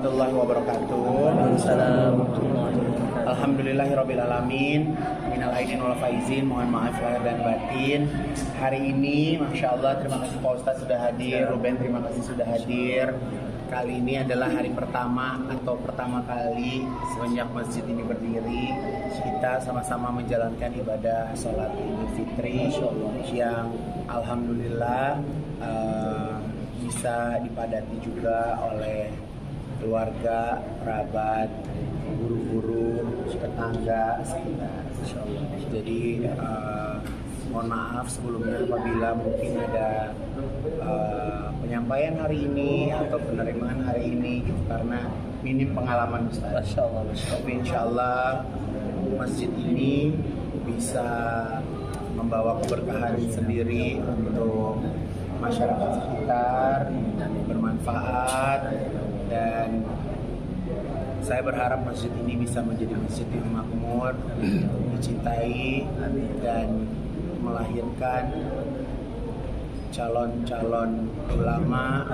warahmatullahi wabarakatuh. Alhamdulillahirrabbilalamin. Minal aidin wal faizin. Mohon maaf lahir dan batin. Hari ini Masya Allah, terima kasih Pak Ustadz sudah hadir. Ruben terima kasih sudah hadir. Kali ini adalah hari pertama atau pertama kali semenjak masjid ini berdiri, kita sama-sama menjalankan ibadah sholat Idul Fitri yang alhamdulillah bisa dipadati juga oleh keluarga, kerabat, guru-guru, tetangga sekitar. Jadi mohon maaf sebelumnya apabila mungkin ada penyampaian hari ini atau penerimaan hari ini gitu, karena minim pengalaman Ustaz. Tapi insya Allah masjid ini bisa membawa keberkahan sendiri untuk masyarakat sekitar, bermanfaat, dan saya berharap masjid ini bisa menjadi masjid yang makmur, dicintai, dan melahirkan calon-calon ulama,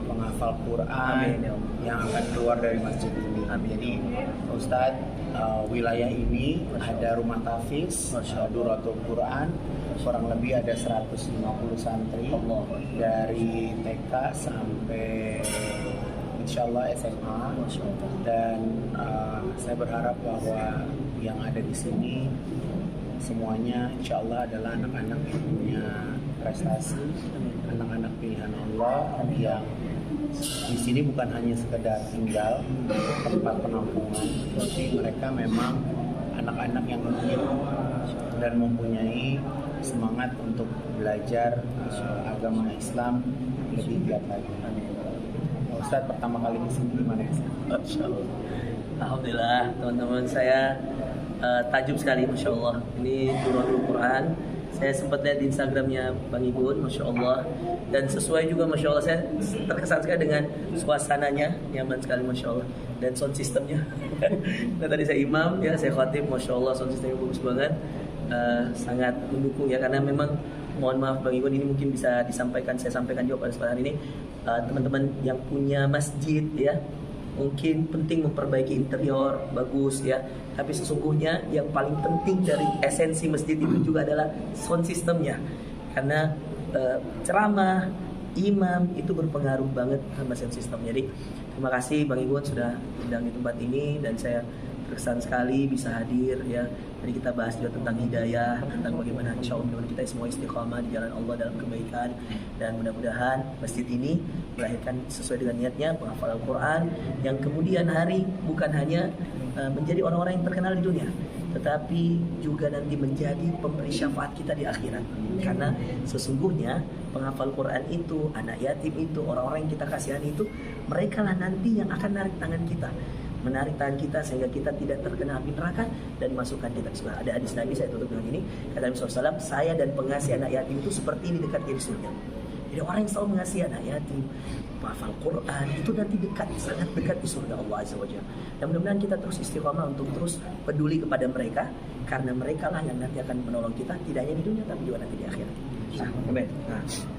penghafal Quran yang akan keluar dari masjid ini. Jadi Ustadz, wilayah ini ada rumah tahfiz, Duratul Quran, kurang lebih ada 150 santri dari TK sampai insya Allah SMA, dan saya berharap bahwa yang ada di sini semuanya insya Allah adalah anak-anak yang punya prestasi, anak-anak pilihan Allah yang di sini bukan hanya sekedar tinggal tempat penampungan, tapi mereka memang anak-anak yang ingin dan mempunyai semangat untuk belajar agama Islam lebih giat lagi. Ustadz pertama kali di sini gimana ya? Alhamdulillah teman-teman, saya tajub sekali, Masya Allah. Ini Duratul Quran. Saya sempat lihat di Instagramnya Bang Ibun, Masya Allah. Dan sesuai juga, Masya Allah, saya terkesan sekali dengan suasananya, nyaman sekali, Masya Allah. Dan sound systemnya. Dan tadi saya imam, ya saya khatib, Masya Allah, sound systemnya bagus banget. Sangat mendukung ya, karena memang mohon maaf Bang Ibun, ini mungkin bisa disampaikan, saya sampaikan juga pada kesempatan ini. Teman-teman yang punya masjid ya, mungkin penting memperbaiki interior bagus ya, tapi sesungguhnya yang paling penting dari esensi masjid itu juga adalah sound systemnya, karena ceramah imam itu berpengaruh banget sama sound system. Jadi terima kasih Bang Igun sudah undang di tempat ini, dan saya terkesan sekali bisa hadir ya. Tadi kita bahas juga tentang hidayah, tentang bagaimana insya Allah kita semua istiqamah di jalan Allah dalam kebaikan, dan mudah-mudahan masjid ini melahirkan sesuai dengan niatnya penghafal Al-Quran yang kemudian hari bukan hanya menjadi orang-orang yang terkenal di dunia, tetapi juga nanti menjadi pemberi syafaat kita di akhirat. Karena sesungguhnya penghafal Quran itu, anak yatim itu, orang-orang yang kita kasihani itu, mereka lah nanti yang akan menarik tangan kita sehingga kita tidak terkena api neraka dan masukkan kita ke surga. Ada hadis Nabi, saya tutup dengan ini, kata Nabi SAW, saya dan pengasih anak yatim itu seperti ini dekat di surga. Jadi orang yang selalu mengasihi anak yatim, menghafal Quran, itu nanti dekat, sangat dekat di surga Allah Azza wa Jalla. Dan mudah-mudahan kita terus istiqamah untuk terus peduli kepada mereka, karena mereka lah yang nanti akan menolong kita, tidak hanya di dunia tapi juga nanti di akhirat.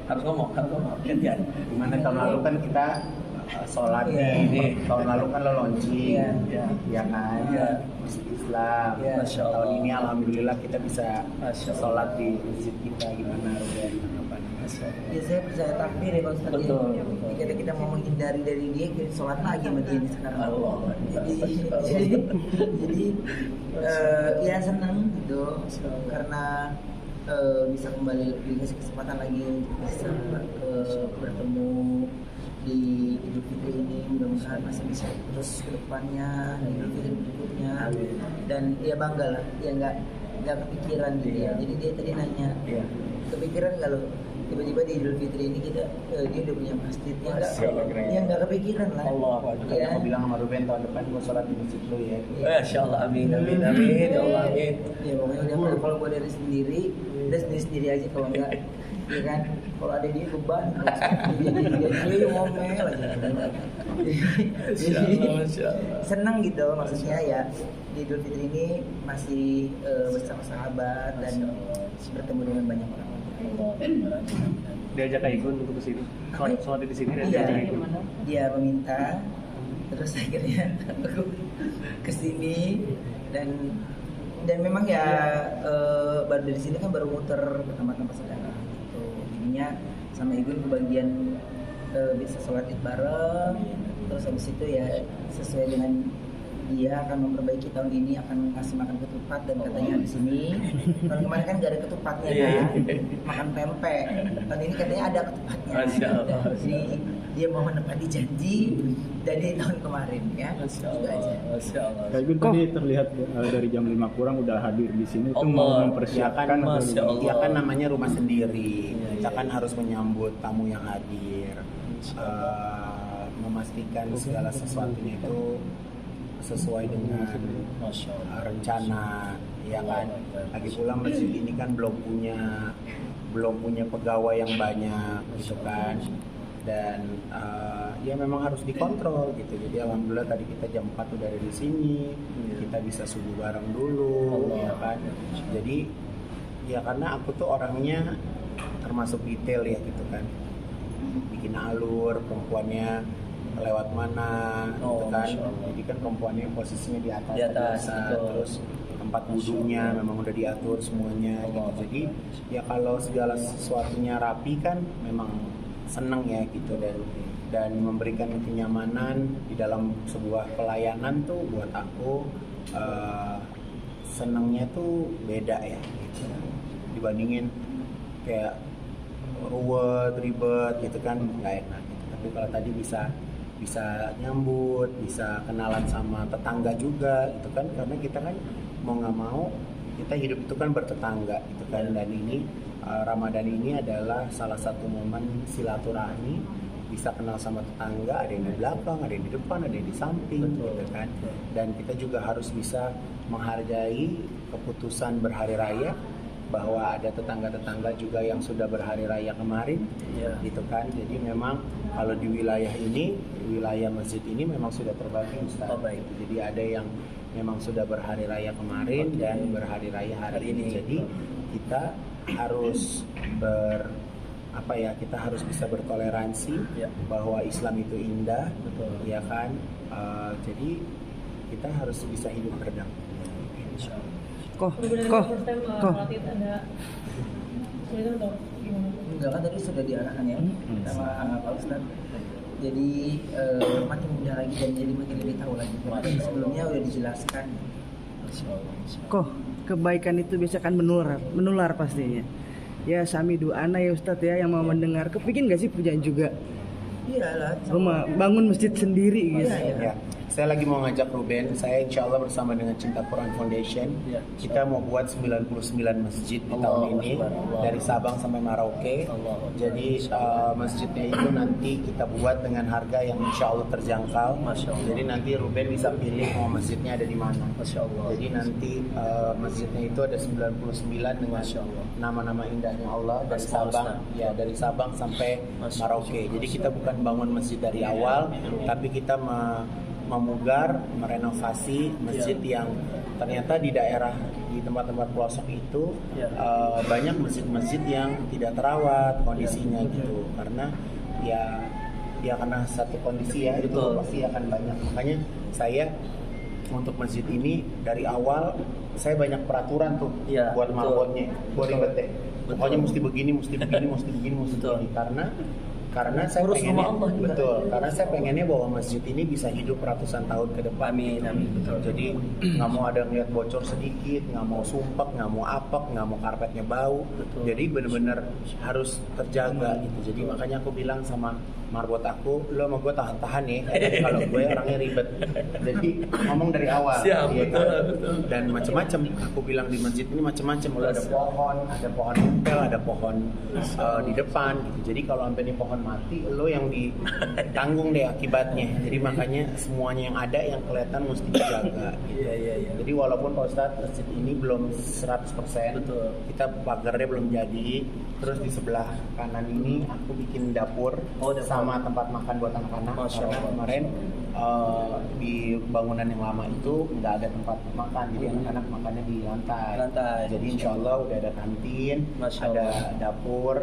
Harus ngomong. Gimana tahun lalu kan kita sholat nih, tahun lalu kan lo launching, ya kan, masjid Islam. Tahun ini alhamdulillah kita bisa sholat di masjid kita. Gimana Ruben? Ya saya percaya takdir ya Pak Ustadz. Betul. Jika kita mau menghindari dari dia, kita sholat lagi sama dia sekarang. Jadi ya senang gitu, karena bisa kembali dikasih kesempatan lagi bisa bertemu di Idul Fitri ini. Mudah-mudahan masih bisa terus ke depannya di Idul Fitri berikutnya. Dan dia bangga lah, dia nggak kepikiran gitu ya. Jadi dia tadi nanya, kepikiran nggak lo tiba-tiba di Idul Fitri ini dia udah punya masjid, ya nggak kepikiran lah. Allah, aku bilang sama Ruben tahun depan gue sholat di masjid lo ya. Masya Allah, amin ya Allah, amin. Ya pokoknya udah, kalau gue dari sendiri, udah sendiri aja, kalau enggak ya kan, kalau ada dia beban, dia ngomel aja. Jadi senang gitu, maksudnya ya di Idul Fitri ini masih bersama sahabat dan bertemu dengan banyak orang. Diajak Kak Igun untuk kesini, sholat di sini dan Iya, diajak Igun. dia meminta terus akhirnya aku kesini dan memang ya baru dari sini kan baru muter ke tempat-tempat saudara gitu. Jadinya sama Igun kebagian bisa sholat id bareng, terus habis itu ya sesuai dengan dia akan memperbaiki tahun ini, akan ngasih makan ketupat dan katanya di sini tahun kemarin kan gak ada ketupatnya kan, makan pempek. Tahun ini katanya ada ketupatnya. Masya Allah. Jadi dia mau menepati janji dari tahun kemarin ya. Masya Gitu Allah. aja. Masya Allah. Kak Igun tadi terlihat dari jam 5 kurang udah hadir di sini itu mau Allah. mempersiapkan Ya kan, Masya Allah. Ya kan namanya rumah sendiri. Iya, Kita iya. kan harus menyambut tamu yang hadir, memastikan segala sesuatunya itu sesuai dengan Masya Allah. rencana, ya kan. Lagi pula masjid ini kan belum punya pegawai yang banyak, gitu kan. Dan ya memang harus dikontrol gitu. Jadi alhamdulillah tadi kita jam 4 udah ada di sini, kita bisa subuh bareng dulu, ya kan. Jadi ya karena aku tuh orangnya termasuk detail ya gitu kan, bikin alur perempuannya lewat mana gitu kan. Masya Allah. Jadi kan perempuannya posisinya di atas, Di atas, biasa. betul. Terus tempat wudhunya memang udah diatur semuanya gitu. Allah. Jadi ya kalau segala sesuatunya rapi kan memang seneng ya gitu, dan memberikan kenyamanan di dalam sebuah pelayanan tuh buat aku senengnya tuh beda ya gitu. Dibandingin kayak ruwet, ribet gitu kan nggak enak gitu. Tapi kalau tadi bisa nyambut, bisa kenalan sama tetangga juga gitu kan, karena kita kan mau nggak mau kita hidup itu kan bertetangga gitu kan. Dan ini Ramadan ini adalah salah satu momen silaturahmi, bisa kenal sama tetangga, ada yang di belakang, ada yang di depan, ada yang di samping gitu kan. Dan kita juga harus bisa menghargai keputusan berhari raya, bahwa ada tetangga-tetangga juga yang sudah berhari raya kemarin, gitu kan. Jadi memang kalau di wilayah ini, wilayah masjid ini memang sudah terbagi, Ustaz. Oh, baik. Jadi ada yang memang sudah berhari raya kemarin dan berhari raya hari ini. Jadi kita harus kita harus bisa bertoleransi, bahwa Islam itu indah, ya kan. Jadi kita harus bisa hidup berdampingan. Enggak kan tadi sudah diarahkan ya sama Pak Ustadz. Jadi makin mudah lagi dan jadi makin lebih tahu lagi. Sebelumnya udah dijelaskan. Kok kebaikan itu biasa kan menular pastinya. Ya sami doana ya Ustadz ya yang mau mendengar. Kepikir gak sih punya juga Iyalah. rumah bangun masjid sendiri guys? Ya. Saya lagi mau ngajak Ruben, saya insya Allah bersama dengan Cinta Quran Foundation, kita mau buat 99 masjid di tahun ini, dari Sabang sampai Merauke. Jadi masjidnya itu nanti kita buat dengan harga yang insya Allah terjangkau. Jadi nanti Ruben bisa pilih mau masjidnya ada di mana. Jadi nanti masjidnya itu ada 99 dengan nama-nama indahnya Allah, dari Sabang, ya dari Sabang sampai Merauke. Jadi kita bukan bangun masjid dari awal, tapi kita memugar, merenovasi masjid yang ternyata di daerah, di tempat-tempat pelosok itu banyak masjid-masjid yang tidak terawat kondisinya gitu, karena ya karena satu kondisi ya itu pasti akan banyak. Makanya saya untuk masjid ini dari awal saya banyak peraturan tuh buat marbotnya, buat ribet deh. Pokoknya mesti begini, mesti begini, mesti begini, mesti begini, karena saya pengennya karena saya pengennya bahwa masjid ini bisa hidup ratusan tahun ke depan. Amin. Jadi nggak mau ada ngeliat bocor sedikit, nggak mau sumpek, nggak mau apek, nggak mau karpetnya bau. Jadi benar-benar harus terjaga gitu. Jadi makanya aku bilang sama marbot aku, lo sama gue tahan-tahan ya, kalau gue orangnya ribet. Jadi ngomong dari awal. Betul. Dan macam-macam. Aku bilang di masjid ini macam-macam. Ada pohon empel, ada pohon di depan gitu. Jadi kalau sampai ini pohon mati, lo yang ditanggung deh akibatnya. Jadi makanya semuanya yang ada yang kelihatan mesti dijaga gitu. Jadi walaupun Pak Ustadz masjid ini belum 100%, kita pagarnya belum jadi. Terus di sebelah kanan ini aku bikin dapur sama tempat makan buat anak-anak. Karena kemarin di bangunan yang lama itu nggak ada tempat makan, jadi anak-anak makannya di lantai. Jadi insya Allah udah ada kantin, Masya ada Allah.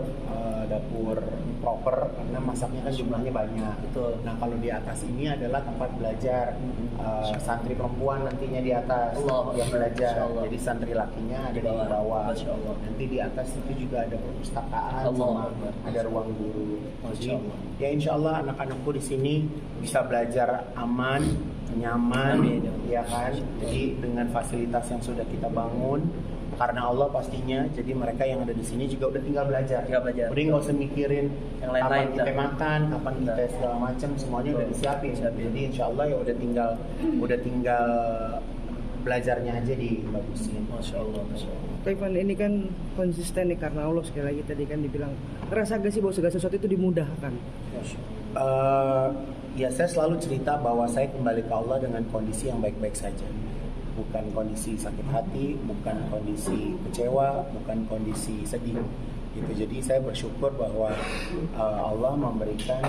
dapur proper karena masaknya kan jumlahnya banyak. Betul. Nah kalau di atas ini adalah tempat belajar santri perempuan nantinya di atas Allah. yang belajar. Masya Allah. Jadi santri lakinya ada di bawah. Masya Allah. Nanti di atas itu juga ada perpustakaan Allah. sama ada ruang guru. Masya Allah. Ya insya Allah anak-anakku di sini bisa belajar aman, nyaman, Amin. ya kan. Jadi dengan fasilitas yang sudah kita bangun, karena Allah pastinya. Jadi mereka yang ada di sini juga udah tinggal belajar. Tinggal belajar. Udah nggak usah mikirin Yang lain-lain, kapan kita dah. makan, kapan kita segala macam, semuanya udah disiapin. Siapin. Jadi insya Allah ya udah tinggal belajarnya aja dibagusin. Masya Allah, Masya Allah. Pak Ivan, ini kan konsisten nih karena Allah, sekali lagi tadi kan dibilang, ngerasa gak sih bahwa segala sesuatu itu dimudahkan? Ya saya selalu cerita bahwa saya kembali ke Allah dengan kondisi yang baik-baik saja, bukan kondisi sakit hati, bukan kondisi kecewa, bukan kondisi sedih gitu. Jadi saya bersyukur bahwa Allah memberikan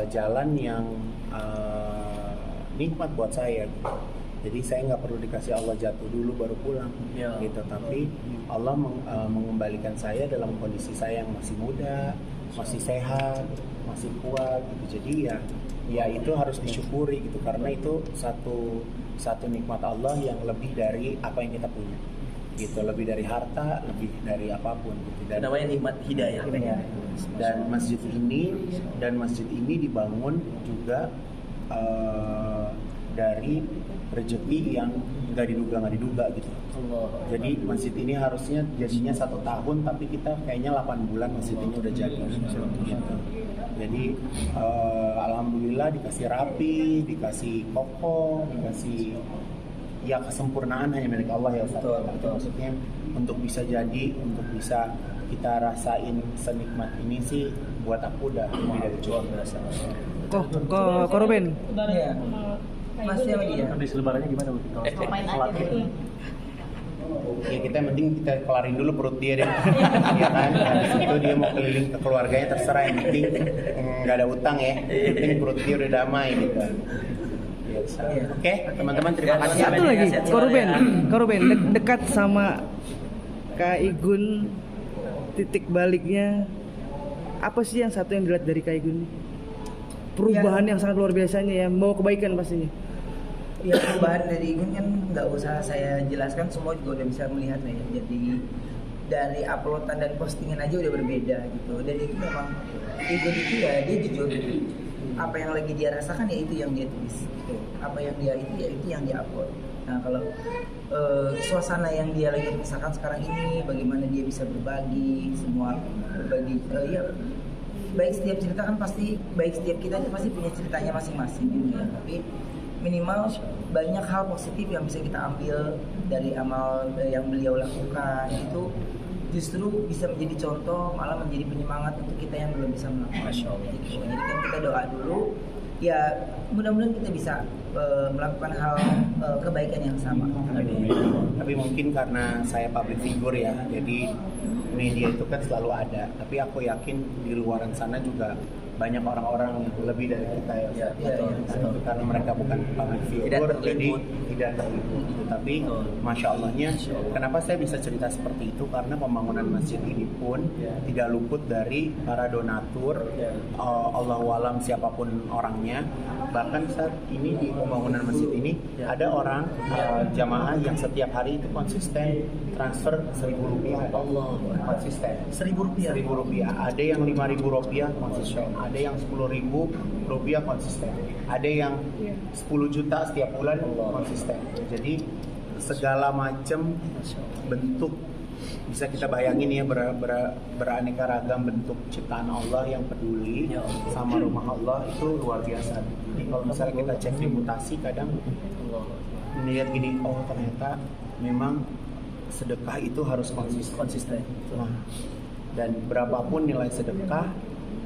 jalan yang nikmat buat saya gitu. Jadi saya nggak perlu dikasih Allah jatuh dulu baru pulang, Ya. gitu. Tapi Allah mengembalikan saya dalam kondisi saya yang masih muda, masih sehat, masih kuat, gitu. Jadi ya itu harus disyukuri gitu, karena itu satu nikmat Allah yang lebih dari apa yang kita punya, gitu. Lebih dari harta, lebih dari apapun, gitu. Dan Namanya nikmat hidayah. dan masjid ini dibangun juga dari rezeki yang nggak diduga gitu. Allah. Jadi masjid ini harusnya jadinya 1 tahun, tapi kita kayaknya 8 bulan masjid ini udah jadi gitu. Jadi alhamdulillah dikasih rapi, dikasih kokoh, dikasih ya kesempurnaan hanya milik Allah ya Ustaz. Betul, betul. Maksudnya untuk bisa jadi, untuk bisa kita rasain senikmat ini sih buat aku udah lebih dari Luar cukup. biasa. Kok Ruben? Iya. Masih sama dia. Habis lebarannya gimana Bu? Main aja dulu. Ya kita yang penting kita kelarin dulu perut dia deh. Ya kan, habis itu dia mau keliling ke keluarganya terserah, yang penting nggak ada utang ya. Yang penting perut dia udah damai gitu. Oke, teman-teman terima kasih. Satu lagi, Kak Ruben, dekat sama Kak Igun, titik baliknya apa sih yang satu yang dilihat dari Kak Igun? Perubahan yang sangat luar biasanya ya, membawa kebaikan pastinya. Ya, perubahan dari Igun kan nggak usah saya jelaskan, semua juga udah bisa melihat lah ya. Jadi dari uploadan dan postingan aja udah berbeda gitu. Dan itu memang Igun itu ya dia jujur. Apa yang lagi dia rasakan ya itu yang dia tulis gitu. Apa yang dia itu ya itu yang dia upload. Nah kalau suasana yang dia lagi rasakan sekarang ini, bagaimana dia bisa berbagi semua, berbagi ya baik setiap cerita kan pasti, baik setiap kita itu pasti punya ceritanya masing-masing gitu ya. Tapi minimal banyak hal positif yang bisa kita ambil dari amal yang beliau lakukan, itu justru bisa menjadi contoh, malah menjadi penyemangat untuk kita yang belum bisa melakukan. Masya Allah. Gitu. Jadi kan kita doa dulu, ya mudah-mudahan kita bisa melakukan hal kebaikan yang sama. Tapi mungkin karena saya public figure ya, jadi media itu kan selalu ada. Tapi aku yakin di luaran sana juga banyak orang-orang yang lebih dari kita ya. Ya, betul. Karena mereka bukan public figure, Tidak jadi terliput. tidak terliput. Tapi Betul. masya Allahnya, kenapa saya bisa cerita seperti itu? Karena pembangunan masjid ini pun tidak luput dari para donatur. Allahu alam siapapun orangnya. Bahkan saat ini di pembangunan masjid ini ada orang jamaah yang setiap hari itu konsisten transfer Rp1.000. Allah. Konsisten. Rp1.000. Rp1.000. Ada yang Rp5.000 konsisten. Ada yang Rp10.000 konsisten. Ada yang 10 juta setiap bulan konsisten. Jadi segala macam bentuk bisa kita bayangin ya, beraneka ragam bentuk ciptaan Allah yang peduli sama rumah Allah itu luar biasa. Jadi kalau misalnya kita cek di mutasi, kadang melihat gini, oh ternyata memang sedekah itu harus konsisten. Nah, dan berapapun nilai sedekah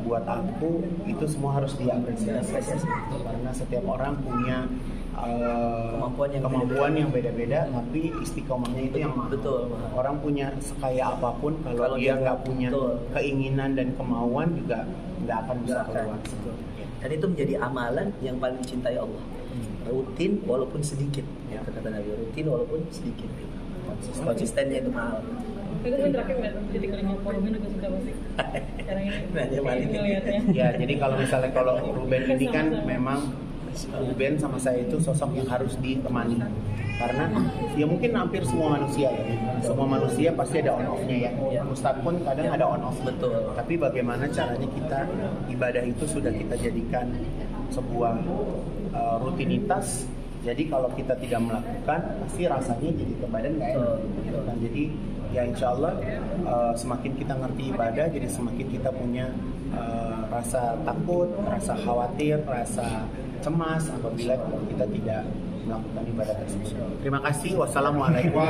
buat aku itu semua harus diapresiasi, karena setiap orang punya kemampuan yang beda-beda, tapi istiqomahnya itu yang mahal. Betul. Orang punya sekaya apapun, kalau dia nggak punya betul. keinginan dan kemauan juga nggak akan bisa keluar. Dan itu menjadi amalan yang paling dicintai Allah. Rutin walaupun sedikit. Ya, kata Nabi, rutin walaupun sedikit. Konsistennya itu mahal. Itu kan terakhir nggak titik kelima Ruben juga suka pasti. Sekarang ini. Nah, dia balik. Ngeliatnya. Ya, jadi kalau misalnya kalau Ruben ini kan memang Ruben sama saya itu sosok yang harus ditemani. Karena ya mungkin hampir semua manusia ya. Semua manusia pasti ada on off-nya ya. Ustadz pun kadang ada on off. Betul. Tapi bagaimana caranya kita ibadah itu sudah kita jadikan sebuah rutinitas. Jadi kalau kita tidak melakukan pasti rasanya jadi ke badan nggak enak. Gitu kan. Jadi ya insya Allah semakin kita ngerti ibadah, jadi semakin kita punya rasa takut, rasa khawatir, rasa cemas apabila kita tidak melakukan ibadah tersebut. Terima kasih. Wassalamualaikum.